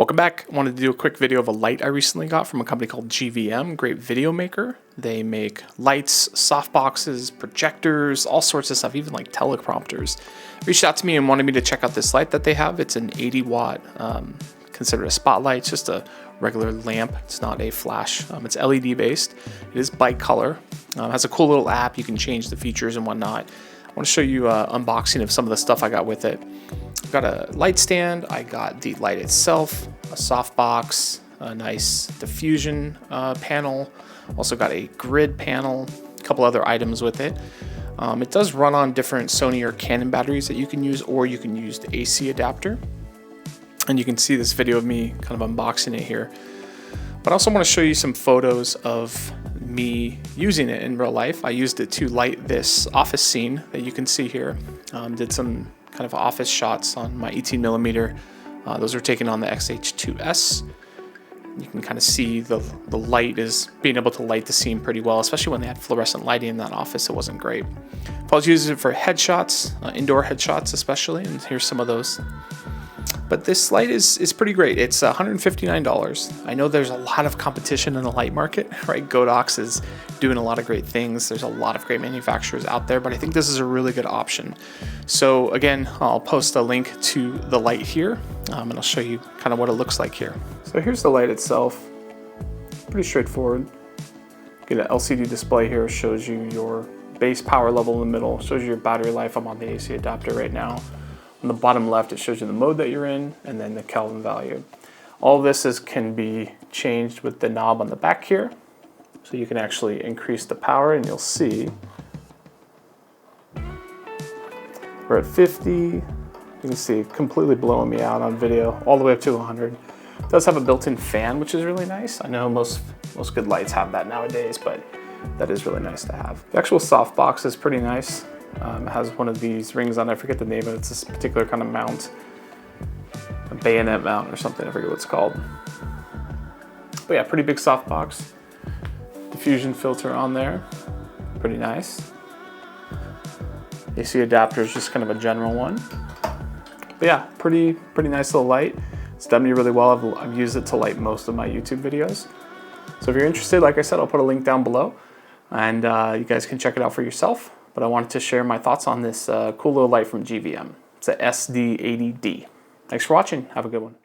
Welcome back. I wanted to do a quick video of a light I recently got from a company called GVM, great video maker. They make lights, softboxes, projectors, all sorts of stuff, even like teleprompters. Reached out to me and wanted me to check out this light that they have. It's an 80 watt, considered a spotlight. It's just a regular lamp. It's not a flash. It's LED based. It is bicolor. Has a cool little app. You can change the features and whatnot. I want to show you an unboxing of some of the stuff I got with it. I've got a light stand, I got the light itself, a softbox, a nice diffusion panel, also got a grid panel, a couple other items with it. It does run on different Sony or Canon batteries that you can use, or you can use the AC adapter. And you can see this video of me kind of unboxing it here. But I also want to show you some photos of me using it in real life. I used it to light this office scene that you can see here. Did some kind of office shots on my 18mm. Those are taken on the XH2S. You can kind of see the light is being able to light the scene pretty well, especially when they had fluorescent lighting in that office. It wasn't great. If I was using it for headshots, indoor headshots especially, and here's some of those. But this light is pretty great. It's $159. I know there's a lot of competition in the light market, right? Godox is doing a lot of great things. There's a lot of great manufacturers out there, but I think this is a really good option. So again, I'll post a link to the light here, and I'll show you kind of what it looks like here. So here's the light itself. Pretty straightforward. Get an LCD display here, shows you your base power level in the middle, shows you your battery life. I'm on the AC adapter right now. On the bottom left, it shows you the mode that you're in and then the Kelvin value. All this can be changed with the knob on the back here. So you can actually increase the power and you'll see we're at 50. You can see it completely blowing me out on video all the way up to 100. It does have a built-in fan, which is really nice. I know most good lights have that nowadays, but that is really nice to have. The actual softbox is pretty nice. It has one of these rings on it. I forget the name of it. It's this particular kind of mount, a bayonet mount or something. I forget what it's called. But yeah, pretty big softbox. Diffusion filter on there, pretty nice. AC adapter is just kind of a general one. But yeah, pretty nice little light. It's done me really well. I've used it to light most of my YouTube videos. So if you're interested, like I said, I'll put a link down below, and you guys can check it out for yourself. But I wanted to share my thoughts on this cool little light from GVM. It's a SD80D. Thanks for watching. Have a good one.